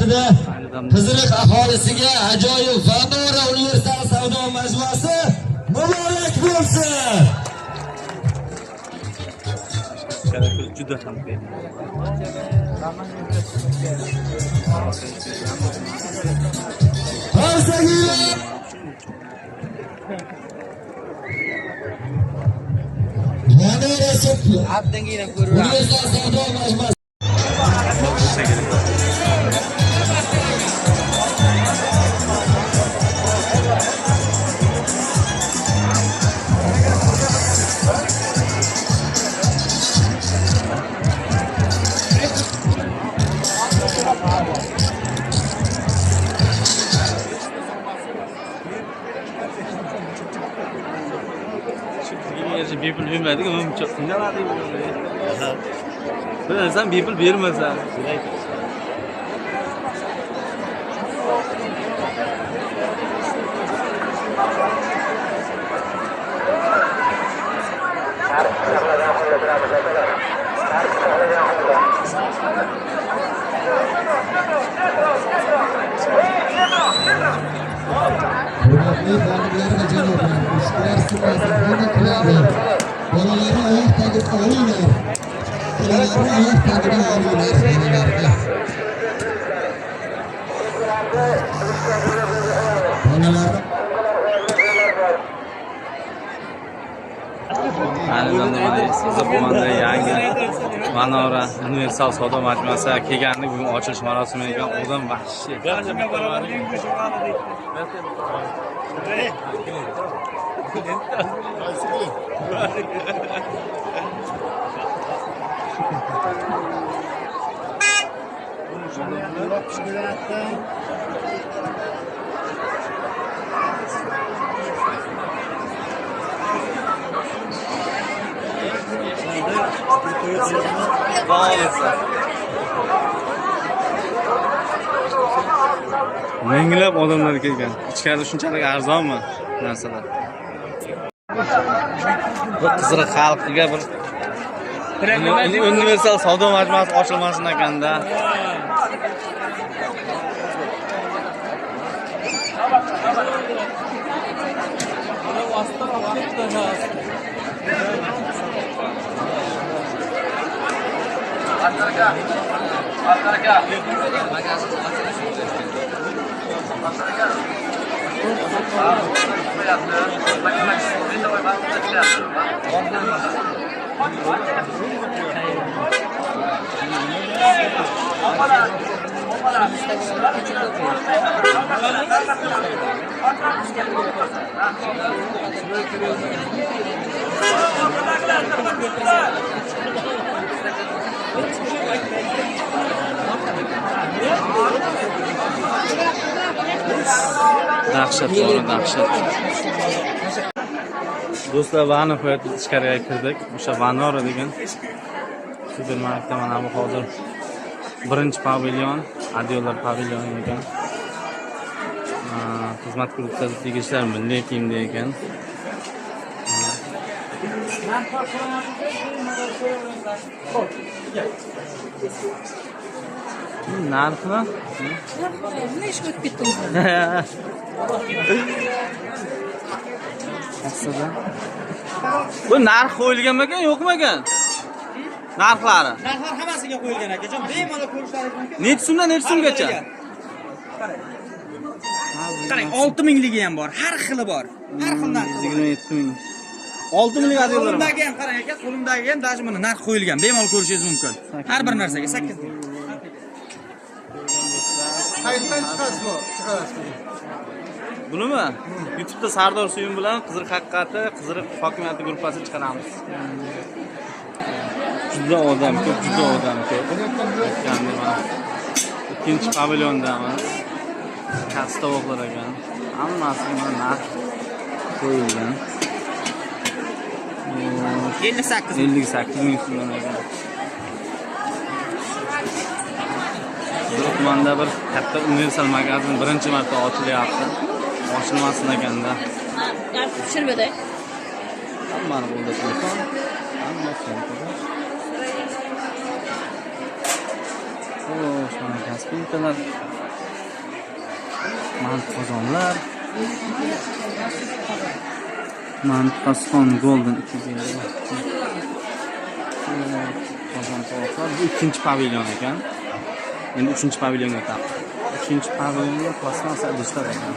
vaqtida Qiziriq aholisiga ajoyib Vanora universal savdo majmuasi muborak bo'lsin. Juda ham qiyin. Abdangina ko'rib. Universal savdo majmuasi. People bilmedi ki bunu çok ne var diye böyle. Sen people bilmezsen. Bolaları ayak takip alıyorlar. Bolaları ayak takip alıyorlar. Zamonda yangi Vanora universal savdo majmuasi kelgandi. Bugun ochilish marosimi ekan. Odam vahshiy. Minglab odamlar kelgan. Ichkarida shunchalik arzonmi narsalar? Bu Qiziriq xalqiga bir universal savdo majmuasi ochilmasin ekanda. Dahshat, dahshat. Do'stlar, vani qo'yib ichkariga kirdik. O'sha Vanora degan supermarketda mana bu hozir birinchi pavilyon, adiolar pavilyoni ekan. Xizmat guruhlari tegishlar milliy kiyimda ekan. Narxmi? Nima ish qilib ketdingiz? Aslida bu narx qo'yilganmi-ekan, yo'qmi-ekan? Narxlari. Narxlar hammasiga qo'yilgan akajon. Bemalol ko'rishlaringiz mumkin. Necha so'mdan necha so'mgacha? Qarang, 6000 ligi ham bor, har xili bor. Har xil narx. 27 ming. 6 ming adiolar. Qo'limdagi ham qarang aka, qo'limdagi ham даже buni narx qo'yilgan. Bemalol ko'rishingiz mumkin. Har bir narsaga 8 ming. Qayerdan chiqasiz bu? Chiqarasiz. Bunimi? YouTube'da Sardor Suyum bilan Qiziriq haqiqati, Qiziriq hokimiyati gruppasi chiqaramiz. Juda odam ko'p, juda odam ko'p. Ikkinchi pavilyondamiz. Kastovoqlar ekan. Hammasi mana narx qo'yilgan. 58 ming so'm ekan. Tumanda bir katta universal magazin birinchi marta ochilyapti. Ochilmasin ekanda. Tushirmadi. Hammani qo'lda telefon. Hammasi. Shuna kaspintalar. Mant qozonlar. Mant qozon golden 250. Qozon tovoqlar. Bu ikkinchi pavilyon ekan. Endi 3-pavilyonga o'tamiz. 3-pavilyonga plastmassa idishlar ekan.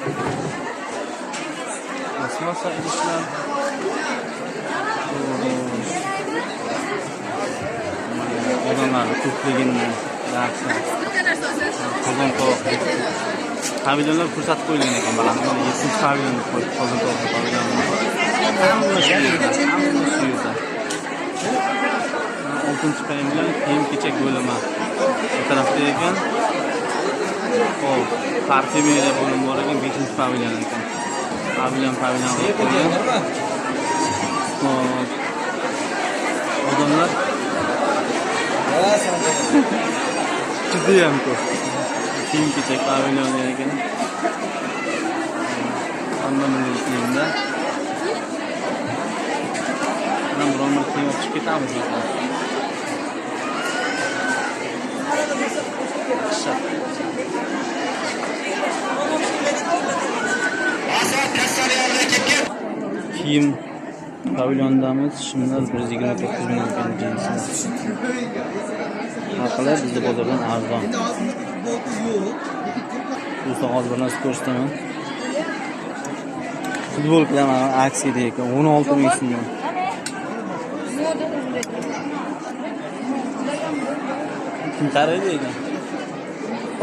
Plastmassa idishlar. Odamlarning ko'pligini yaxshi. Qozon tovoq. Pavilyonlar ko'rsatib qo'yilgan ekan baland. 7-pavilyon qozon tovoq pavilyoni. Hamma shu yerda. 6-pavilyon kiyim-kechak bo'limi. Bu tarafda ekan. Hop, parfyumeriya bo'limi bor ekan, 5-pavilyon ekan. Pavilyon qilib qo'ygan. Hop. Odamlar judayam ko'p. Kiyim-kechak pavilyoni ekan. Hamma kiyimda. Mana biron bir kiyim olib chiqib ketamiz ekan. Kiyim pavilyondamiz. Shimlar 129 ming ekan jinslar. Narxlar bizda bozordan arzon. Do'stlar, hozir bir narsa ko'rsataman. Futbolkalar mana aksiyada ekan 16 ming so'm. Kim qaraydi ekan?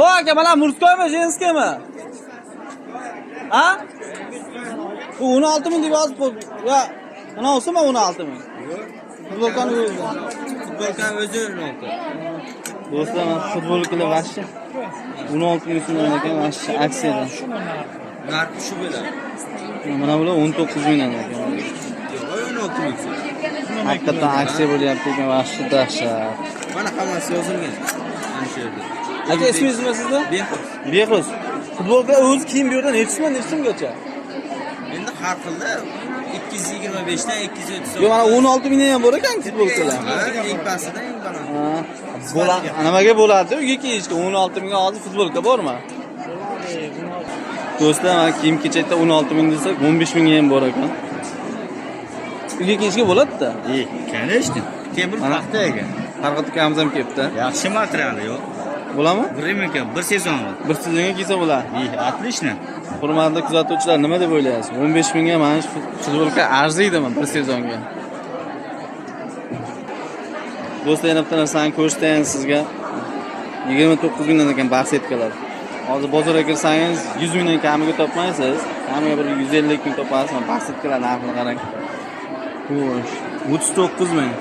O aka, mana murskoymi, jenskiymi? Ha? Bu 16 ming deb yozib qo'ydi. Ya, mana o'simi 16 ming. Futbolkani o'zi. Futbolkani o'zi 16. Do'stlar, mana futbolkalar vashcha 16 ming so'm ekan, vashcha aksiyada. Narxi shu bilan. Mana bular 19 mingdan ekan. 16 ming so'm. Haqiqatan aksiya bo'lyapti ekan, vashcha dahshat. Mana hammasi yozilgan. Mana shu yerda. Aka, ismingiz nima sizda? Behruz. Futbolka o'zi kiyim bu yerda necha so'mgacha? Endi har xilda 225 dan 230. Yo, mana 16 mingdan ham bor ekan futbolkalar. Eng pastidan eng baland. Bo'ladi. Nimaga bo'ladi? Uyga kiyishga 16 mingga hozir futbolka bormi? Do'stlar, mana kiyim-kechakda 16 ming desak, 15 mingga ham bor ekan. Uyga kiyishga bo'ladi-da. Конечно. Temir paxta ekan. Farqat ukamiz ham kelibdi. Yaxshi materiali yo'q. Bo'ladimi? Bir sezon. Bir sezonga kiysa bo'ladi. Отлично. Hurmatli kuzatuvchilar, nima deb o'ylaysiz? 15 mingga mana shu futbolka arziydimi bir sezonga? Do'stlar, yana bitta narsani ko'rsatayin sizga. 29 mingdan ekan basketkalar. Hozir bozorga kirsangiz 100 mingdan kamiga topmaysiz. Kamiga bir 150 ming topasiz. Mana basketkalar narxini qarang. Xo'sh, 39 ming.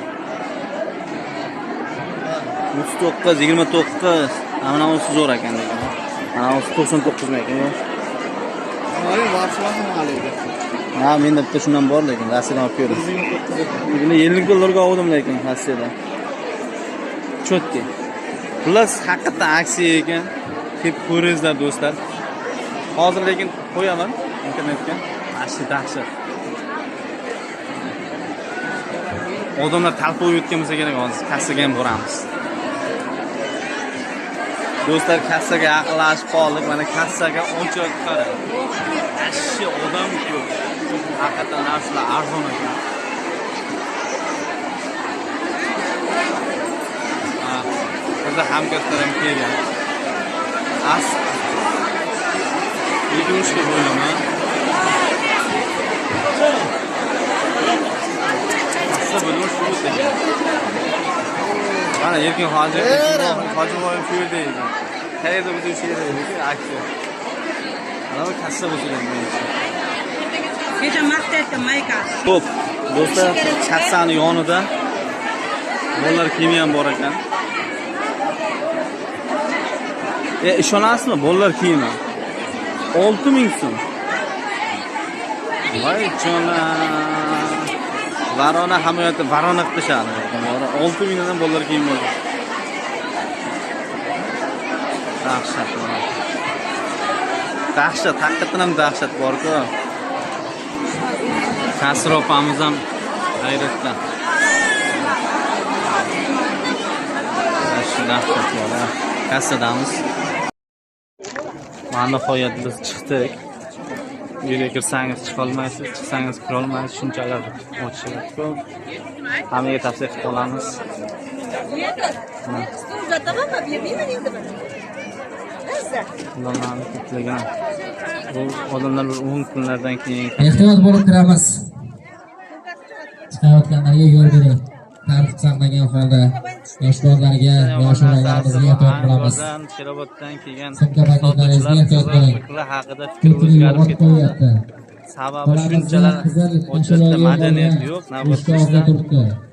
39, 29. Mana o'zi zo'r ekan degan. Mana o'zi 99 ming ekan. Mana varslavim alayga. Ha, menda bitta shundan bor lekin, rasmini olib ko'ring. Buni 50 dollarga oldim lekin aksiyada. Chotki. Plus haqiqatan aksiya ekan. Kelib ko'ringizlar do'stlar. Hozir lekin qo'yaman internetga. Dahshat. Odamlar talpa o'yayotgan bo'lsa kerak, hozir kassaga ham boramiz. Do'stlar, kassaga yaqinlashib qoldik. Mana kassaga ochib qarang. Ashyo odam ko'p. Haqiqatan narsalar arzon ekan. Bizda hamkasblarim kelgan. Yig'ilishga bo'laman. Kassa bo'limi shu ekan. Mana Erkin Hojiboyev shu yerda ekan. Qayerda biz o'sha yerda edik, aksiya. Mana kassa bo'lgan menimcha. Kecha maqtayotgan mayka. Xo'p, do'stlar, kassani yonida bolalar kiyimi ham bor ekan. Ishonasizmi, bolalar kiyimi 6 ming so'm. Voy jona. Varona hamoyati, varona qilishadi. 6 mingdan bolalar kiyimi bor. Dahshat. Dahshat, haqiqatan ham dahshat bor-ku. Kasr opamiz ham hayratda. Dahshat bor. kassadamiz. Mana nihoyat biz chiqdik. Uyga kirsangiz chiqolmaysiz, chiqsangiz kira olmaysiz, shunchalar o'tishlar ko'p. Hammaga tavsiya qilib qolamiz. Odamlarni ko'pligi. Bu odamlar bir 10 kunlardan keyin Ehtiyot bo'lib kiramiz. Chiqayotganlarga yo'l bering. Tartib saqlagan holda yosh bolalarga, yosh o'g'illarimizga ehtiyot qilamiz. Sheroboddan kelgan Sumka paketlaringizga ehtiyot qiling. haqida fikr o'zgarib ketmoqda. Sababi shunchalar hujjatda madaniyat yo'q, navbatda